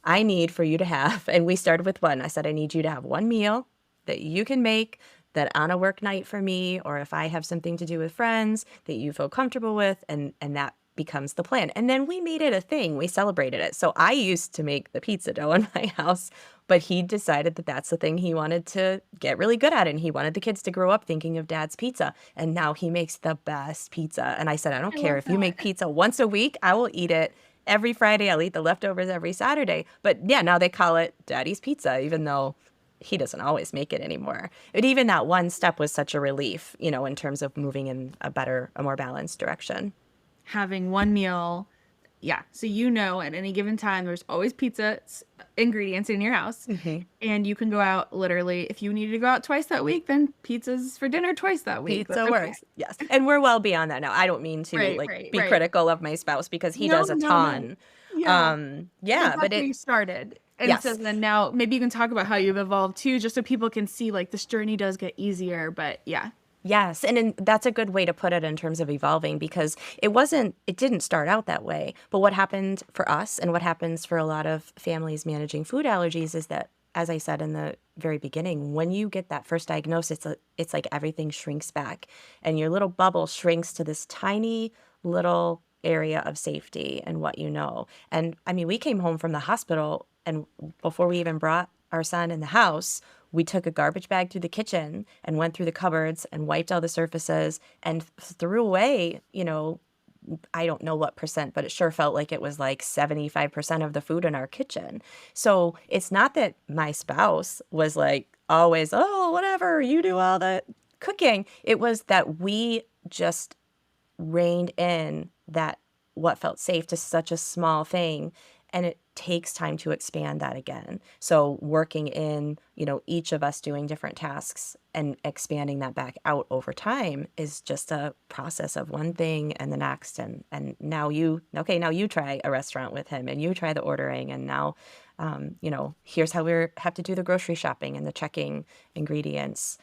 I need for you to have, and we started with one. I said, I need you to have one meal that you can make that on a work night for me, or if I have something to do with friends that you feel comfortable with, and becomes the plan. And then we made it a thing. We celebrated it. So I used to make the pizza dough in my house, but he decided that that's the thing he wanted to get really good at. And he wanted the kids to grow up thinking of dad's pizza. And now he makes the best pizza. And I said, I don't I care love if you make that. pizza once a week, I will eat it every Friday. I'll eat the leftovers every Saturday. But yeah, now they call it daddy's pizza, even though he doesn't always make it anymore. But even that one step was such a relief, in terms of moving in a more balanced direction. Having one meal. Yeah. So at any given time, there's always pizza ingredients in your house. Hmm. And you can go out literally, if you need to go out twice that week, then pizza's for dinner twice that week. That's Pizza okay. works. Yes. And we're well beyond that now. I don't mean to Right, like right, be right. critical of my spouse because he No, does a no, no. ton. Yeah. But Yeah, that's but where you started. And so yes. then now maybe you can talk about how you've evolved too, just so people can see like this journey does get easier. But yeah. Yes, that's a good way to put it in terms of evolving because it didn't start out that way. But what happened for us and what happens for a lot of families managing food allergies is that, as I said in the very beginning, when you get that first diagnosis, it's like everything shrinks back and your little bubble shrinks to this tiny little area of safety and what you know. And I mean, we came home from the hospital and before we even brought our son in the house, we took a garbage bag through the kitchen and went through the cupboards and wiped all the surfaces and threw away, I don't know what percent, but it sure felt like it was like 75% of the food in our kitchen. So it's not that my spouse was like always, oh, whatever, you do all the cooking. It was that we just reined in that what felt safe to such a small thing. And it takes time to expand that again. So working in, each of us doing different tasks and expanding that back out over time is just a process of one thing and the next. And now now you try a restaurant with him and you try the ordering. And now, here's how we have to do the grocery shopping and the checking ingredients.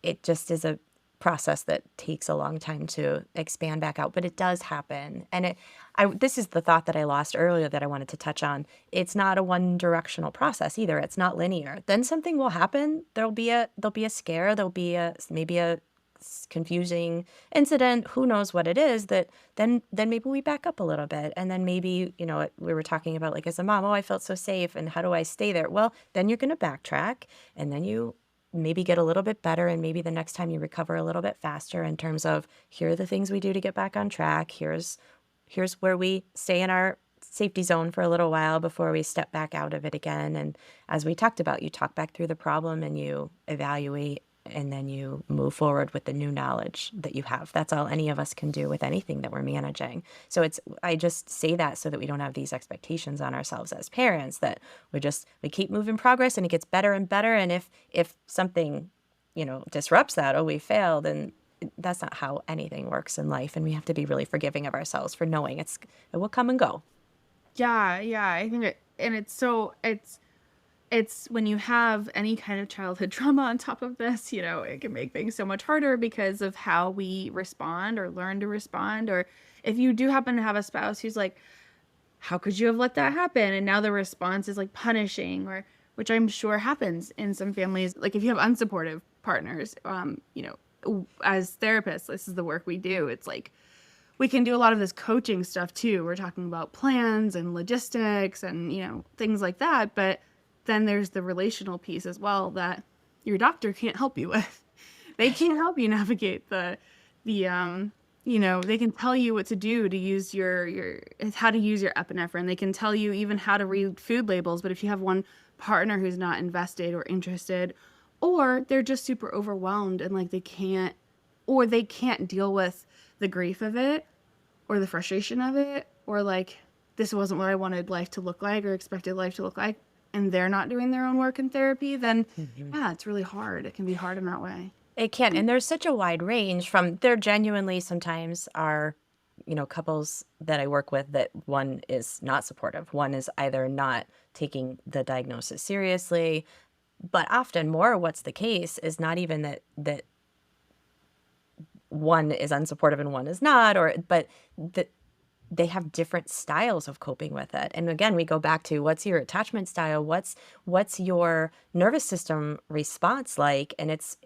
It just is a process that takes a long time to expand back out, but it does happen. And this is the thought that I lost earlier that I wanted to touch on. It's not a one directional process either. It's not linear. Then something will happen. There'll be a scare. There'll be maybe a confusing incident. Who knows what it is that then maybe we back up a little bit. And then maybe, we were talking about like as a mom, oh, I felt so safe. And how do I stay there? Well, then you're going to backtrack and then you maybe get a little bit better and maybe the next time you recover a little bit faster in terms of here are the things we do to get back on track. Here's where we stay in our safety zone for a little while before we step back out of it again. And as we talked about, you talk back through the problem and you evaluate and then you move forward with the new knowledge that you have. That's all any of us can do with anything that we're managing. So I just say that so that we don't have these expectations on ourselves as parents that we keep moving progress and it gets better and better. And if something, disrupts that, oh, we failed, then that's not how anything works in life. And we have to be really forgiving of ourselves for knowing it will come and go. Yeah, yeah. I think it's when you have any kind of childhood trauma on top of this, it can make things so much harder because of how we respond or learn to respond. Or if you do happen to have a spouse who's like, how could you have let that happen? And now the response is like punishing, or which I'm sure happens in some families. Like if you have unsupportive partners, as therapists, this is the work we do. It's like we can do a lot of this coaching stuff too. We're talking about plans and logistics and, things like that. But then there's the relational piece as well that your doctor can't help you with. They can't help you navigate they can tell you what to do to use how to use your epinephrine. They can tell you even how to read food labels. But if you have one partner who's not invested or interested, or they're just super overwhelmed and like they can't deal with the grief of it or the frustration of it, or like this wasn't what I wanted life to look like or expected life to look like, and they're not doing their own work in therapy, then yeah, it's really hard. It can be hard in that way. It can. And there's such a wide range from there genuinely sometimes are, couples that I work with that one is not supportive. One is either not taking the diagnosis seriously, but often more what's the case is not even that one is unsupportive and one is not, but that they have different styles of coping with it. And again, we go back to what's your attachment style? What's your nervous system response like? And it's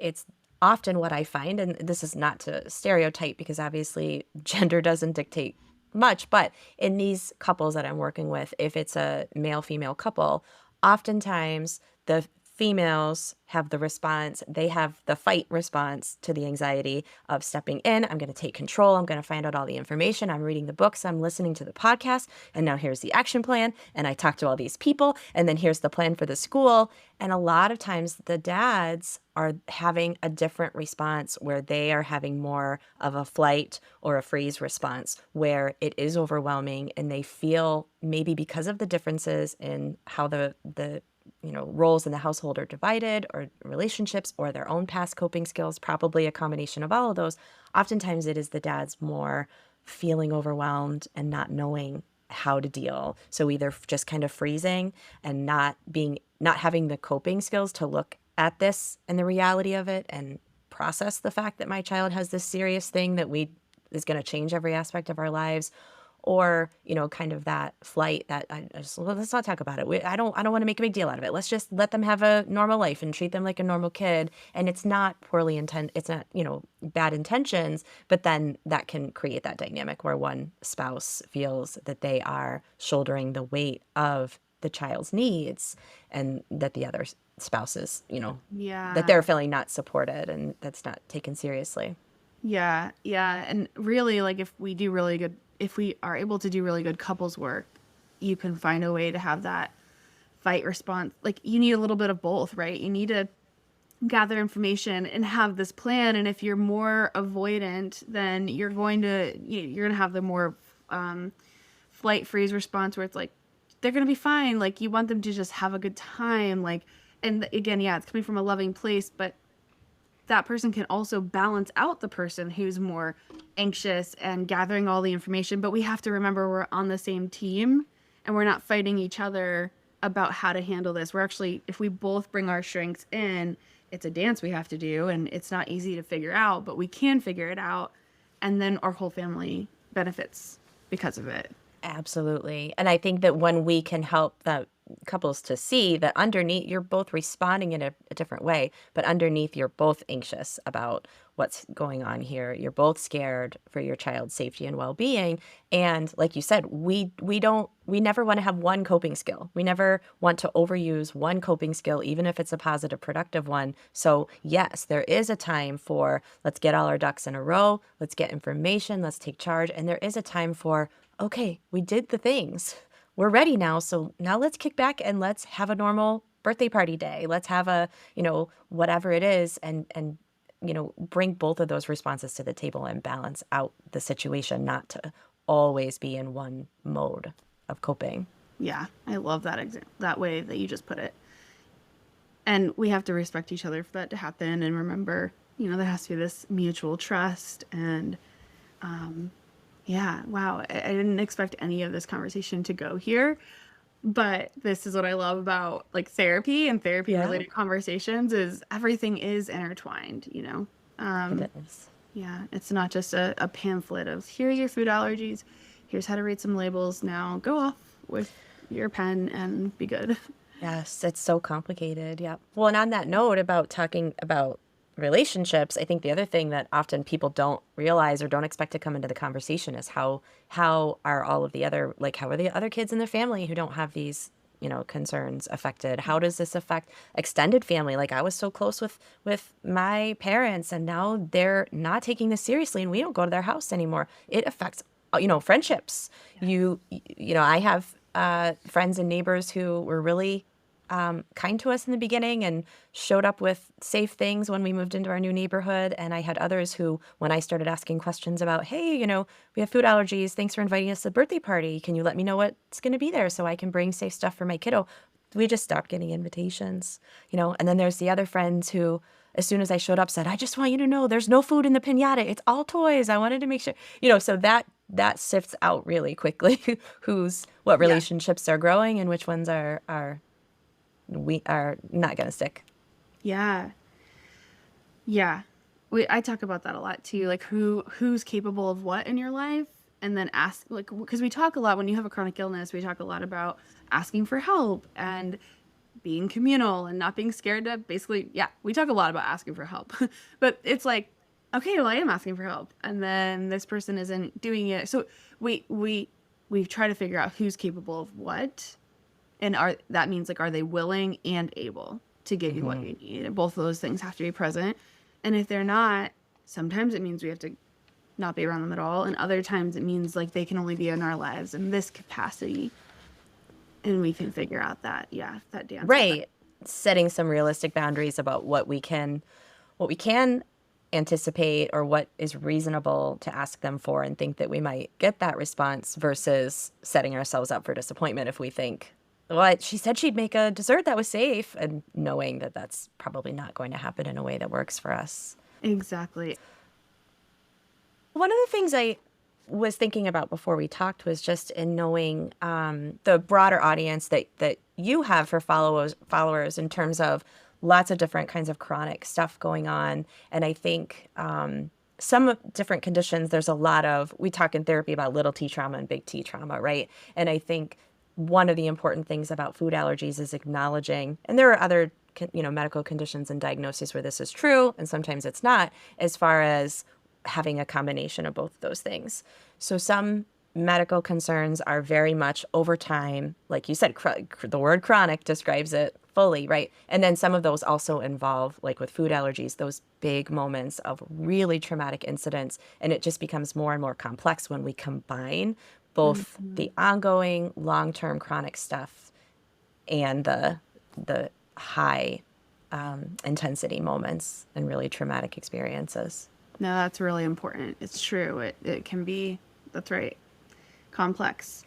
often what I find, and this is not to stereotype because obviously gender doesn't dictate much, but in these couples that I'm working with, if it's a male-female couple, oftentimes the females have the response, they have the fight response to the anxiety of stepping in. I'm going to take control. I'm going to find out all the information. I'm reading the books. I'm listening to the podcast. And now here's the action plan. And I talk to all these people. And then here's the plan for the school. And a lot of times the dads are having a different response where they are having more of a flight or a freeze response where it is overwhelming and they feel maybe because of the differences in how the roles in the household are divided or relationships or their own past coping skills, probably a combination of all of those. Oftentimes it is the dads more feeling overwhelmed and not knowing how to deal. So either just kind of freezing and not having the coping skills to look at this and the reality of it and process the fact that my child has this serious thing that is going to change every aspect of our lives, or kind of that flight that let's not talk about it. I don't want to make a big deal out of it. Let's just let them have a normal life and treat them like a normal kid. And it's not it's not bad intentions, but then that can create that dynamic where one spouse feels that they are shouldering the weight of the child's needs, and that the other spouse is that they're feeling not supported and that's not taken seriously. Yeah, and really, like if we are able to do really good couples work, you can find a way to have that fight response. Like you need a little bit of both, right? You need to gather information and have this plan. And if you're more avoidant, then you're going to have the more flight freeze response where it's like, they're going to be fine. Like you want them to just have a good time. Like, and again, yeah, it's coming from a loving place, but that person can also balance out the person who's more anxious and gathering all the information. But we have to remember we're on the same team and we're not fighting each other about how to handle this. We're actually, if we both bring our strengths in, it's a dance we have to do, and it's not easy to figure out, but we can figure it out. And then our whole family benefits because of it. Absolutely. And I think that when we can help the couples to see that underneath, you're both responding in a different way, but underneath, you're both anxious about what's going on here. You're both scared for your child's safety and well-being. And like you said, we never want to have one coping skill. We never want to overuse one coping skill, even if it's a positive, productive one. So yes, there is a time for, let's get all our ducks in a row. Let's get information. Let's take charge. And there is a time for, okay, we did the things. We're ready now. So now let's kick back and let's have a normal birthday party day. Let's have a, whatever it is, and bring both of those responses to the table and balance out the situation, not to always be in one mode of coping. Yeah, I love that way that you just put it. And we have to respect each other for that to happen, and remember, there has to be this mutual trust. And yeah, wow, I didn't expect any of this conversation to go here, but this is what I love about like therapy and therapy related conversations is everything is intertwined, It is. Yeah, it's not just a pamphlet of here's your food allergies, here's how to read some labels, now go off with your pen and be good. Yes, it's so complicated. Yeah. Well, and on that note about talking about relationships, I think the other thing that often people don't realize or don't expect to come into the conversation is how are all of the other, like, how are the other kids in their family who don't have these, concerns affected? How does this affect extended family? Like I was so close with my parents and now they're not taking this seriously and we don't go to their house anymore. It affects, friendships. Yes. I have friends and neighbors who were really kind to us in the beginning and showed up with safe things when we moved into our new neighborhood. And I had others who, when I started asking questions about, hey, we have food allergies. Thanks for inviting us to the birthday party. Can you let me know what's going to be there so I can bring safe stuff for my kiddo? We just stopped getting invitations, And then there's the other friends who, as soon as I showed up, said, I just want you to know there's no food in the piñata. It's all toys. I wanted to make sure, so that sifts out really quickly what relationships are growing and which ones we are not going to stick. Yeah. I talk about that a lot too. Like who's capable of what in your life, and then ask, like, because we talk a lot when you have a chronic illness, we talk a lot about asking for help and being communal and not being scared to basically, we talk a lot about asking for help, but it's like, okay, well, I am asking for help, and then this person isn't doing it. So we try to figure out who's capable of what, and that means like, are they willing and able to give you what Hmm. you need? Both of those things have to be present. And if they're not, sometimes it means we have to not be around them at all, and other times it means like they can only be in our lives in this capacity, and we can figure out that dance with that. Right. Setting some realistic boundaries about what we can anticipate or what is reasonable to ask them for and think that we might get that response versus setting ourselves up for disappointment if we think, what, she said she'd make a dessert that was safe, and knowing that that's probably not going to happen in a way that works for us. Exactly. One of the things I was thinking about before we talked was just in knowing the broader audience that you have for followers in terms of lots of different kinds of chronic stuff going on. And I think some different conditions, there's a lot of, we talk in therapy about little t trauma and big T trauma, right? And I think one of the important things about food allergies is acknowledging, and there are other medical conditions and diagnoses where this is true, and sometimes it's not, as far as having a combination of both of those things. So some medical concerns are very much over time, like you said, the word chronic describes it fully, right? And then some of those also involve, like with food allergies, those big moments of really traumatic incidents, and it just becomes more and more complex when we combine both Mhm. the ongoing long-term chronic stuff and the high intensity moments and really traumatic experiences. No, that's really important. It's true. It can be, that's right, complex.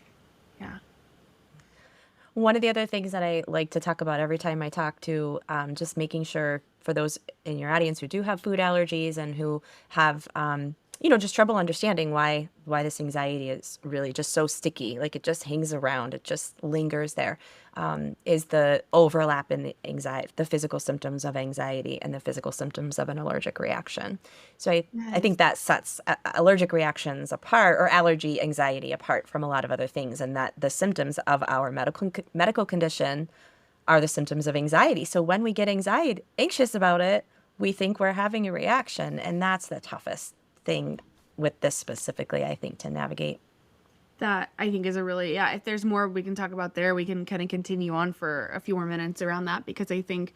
Yeah. One of the other things that I like to talk about every time I talk to, just making sure for those in your audience who do have food allergies and who have, just trouble understanding why this anxiety is really just so sticky, like it just hangs around, it just lingers there, is the overlap in the anxiety, the physical symptoms of anxiety and the physical symptoms of an allergic reaction. So I Yes. think that sets allergic reactions apart, or allergy anxiety apart from a lot of other things, and that the symptoms of our medical condition are the symptoms of anxiety. So when we get anxious about it, we think we're having a reaction, and that's the toughest thing with this specifically, I think, to navigate. That I think is a really, yeah, if there's more we can talk about there, we can kind of continue on for a few more minutes around that, because I think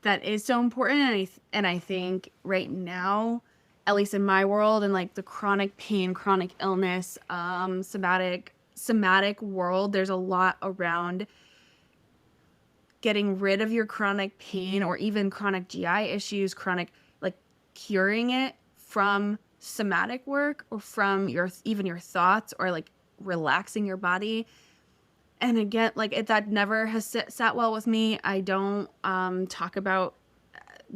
that is so important. And I think right now, at least in my world, and like the chronic pain, chronic illness, somatic world, there's a lot around getting rid of your chronic pain or even chronic GI issues, chronic, like curing it from somatic work or from even your thoughts, or like relaxing your body. And again, like that never has sat well with me. I don't talk about,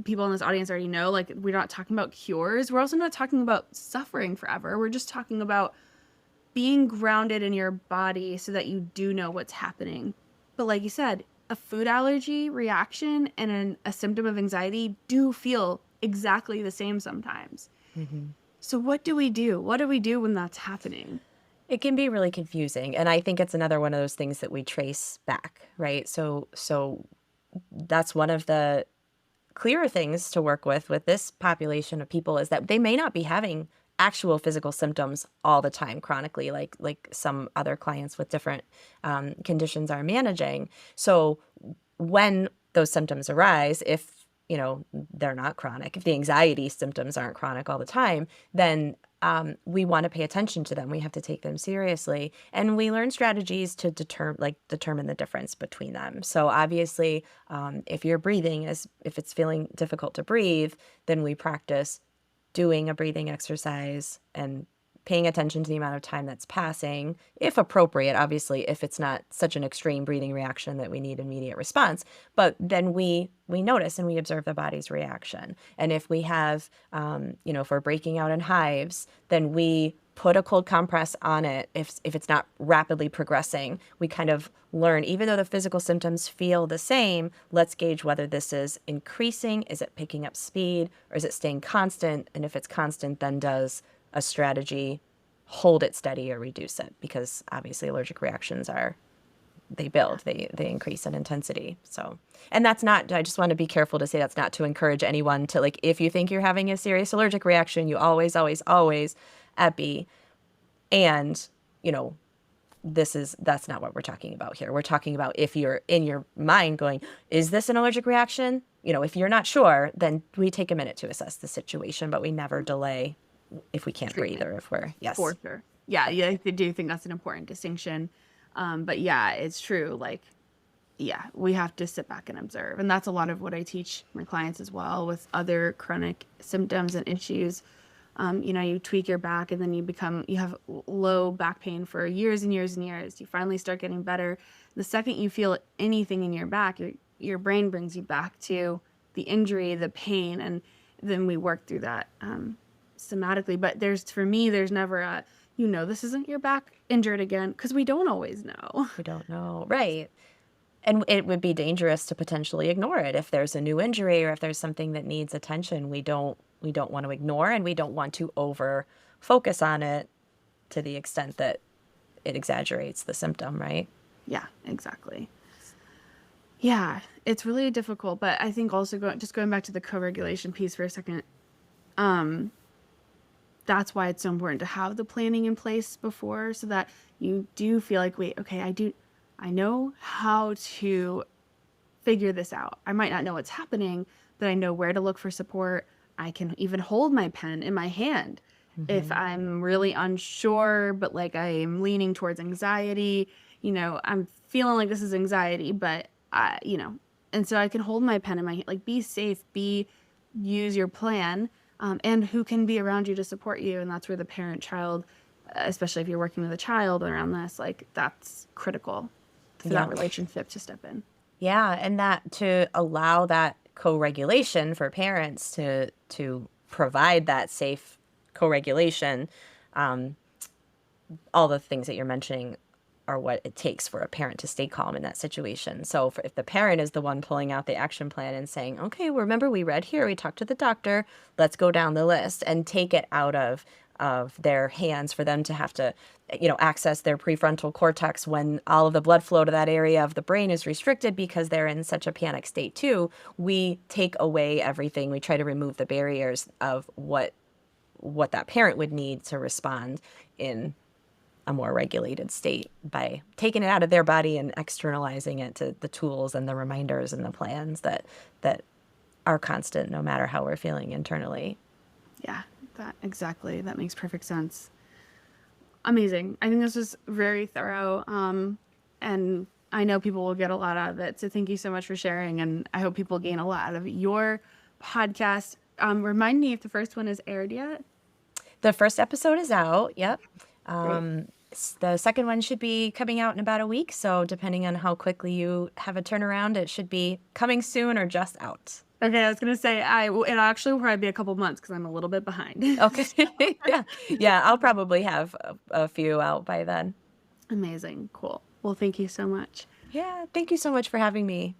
people in this audience already know, like we're not talking about cures. We're also not talking about suffering forever. We're just talking about being grounded in your body so that you do know what's happening. But like you said, a food allergy reaction and a symptom of anxiety do feel exactly the same sometimes. Hmm. So what do we do? What do we do when that's happening? It can be really confusing, and I think it's another one of those things that we trace back, right? So that's one of the clearer things to work with this population of people, is that they may not be having actual physical symptoms all the time chronically, like some other clients with different conditions are managing. So when those symptoms arise, if they're not chronic, if the anxiety symptoms aren't chronic all the time, then we want to pay attention to them. We have to take them seriously, and we learn strategies to determine the difference between them. So obviously, if you're if it's feeling difficult to breathe, then we practice doing a breathing exercise and paying attention to the amount of time that's passing, if appropriate, obviously, if it's not such an extreme breathing reaction that we need immediate response. But then we notice and we observe the body's reaction. And if we have, if we're breaking out in hives, then we put a cold compress on it. If it's not rapidly progressing, we kind of learn, even though the physical symptoms feel the same, let's gauge whether this is increasing, is it picking up speed, or is it staying constant? And if it's constant, then does a strategy hold it steady or reduce it? Because obviously allergic reactions are they build, they increase in intensity. So, and that's not, I just want to be careful to say that's not to encourage anyone to, like, if you think you're having a serious allergic reaction, you always, always, always epi. And, you know, that's not what we're talking about here. We're talking about if you're in your mind going, is this an allergic reaction? You know, if you're not sure, then we take a minute to assess the situation, but we never delay if we can't breathe or if we're, yes. For sure. Yeah, I do think that's an important distinction. But yeah, it's true. Like, yeah, we have to sit back and observe. And that's a lot of what I teach my clients as well with other chronic symptoms and issues. You know, you tweak your back and then you have low back pain for years and years and years. You finally start getting better. The second you feel anything in your back, your brain brings you back to the injury, the pain, and then we work through that somatically. But for me, there's never a, this isn't your back injured again, because we don't always know. We don't know. Right. And it would be dangerous to potentially ignore it. If there's a new injury or if there's something that needs attention, we don't want to ignore, and we don't want to over focus on it to the extent that it exaggerates the symptom, right? Yeah, exactly. Yeah, it's really difficult, but I think also going back to the co-regulation piece for a second, that's why it's so important to have the planning in place before, so that you do feel like, wait, okay, I know how to figure this out. I might not know what's happening, but I know where to look for support. I can even hold my pen in my hand if I'm really unsure, but like I'm leaning towards anxiety, I'm feeling like this is anxiety, but and so I can hold my pen in my hand, like be safe, use your plan, and who can be around you to support you. And that's where the parent-child, especially if you're working with a child around this, like that's critical for that relationship to step in. Yeah. And that to allow that co-regulation for parents to provide that safe co-regulation, all the things that you're mentioning are what it takes for a parent to stay calm in that situation. So if the parent is the one pulling out the action plan and saying, okay, well, remember we read here, we talked to the doctor, let's go down the list, and take it out of their hands for them to have to, access their prefrontal cortex when all of the blood flow to that area of the brain is restricted because they're in such a panic state too. We take away everything. We try to remove the barriers of what that parent would need to respond in a more regulated state by taking it out of their body and externalizing it to the tools and the reminders and the plans that are constant no matter how we're feeling internally. Yeah, exactly. That makes perfect sense. Amazing. I think this was very thorough. And I know people will get a lot out of it. So thank you so much for sharing. And I hope people gain a lot out of your podcast. Remind me if the first one is aired yet. The first episode is out. Yep. The second one should be coming out in about a week. So depending on how quickly you have a turnaround, it should be coming soon or just out. Okay, I was going to say, it actually will probably be a couple months because I'm a little bit behind. Okay. Yeah, I'll probably have a few out by then. Amazing. Cool. Well, thank you so much. Yeah, thank you so much for having me.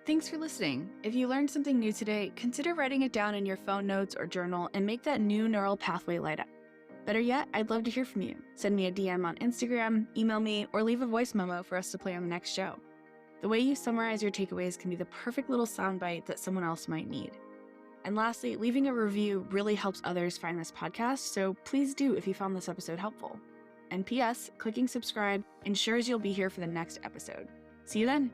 Thanks for listening. If you learned something new today, consider writing it down in your phone notes or journal and make that new neural pathway light up. Better yet, I'd love to hear from you. Send me a DM on Instagram, email me, or leave a voice memo for us to play on the next show. The way you summarize your takeaways can be the perfect little soundbite that someone else might need. And lastly, leaving a review really helps others find this podcast, so please do if you found this episode helpful. And P.S., clicking subscribe ensures you'll be here for the next episode. See you then.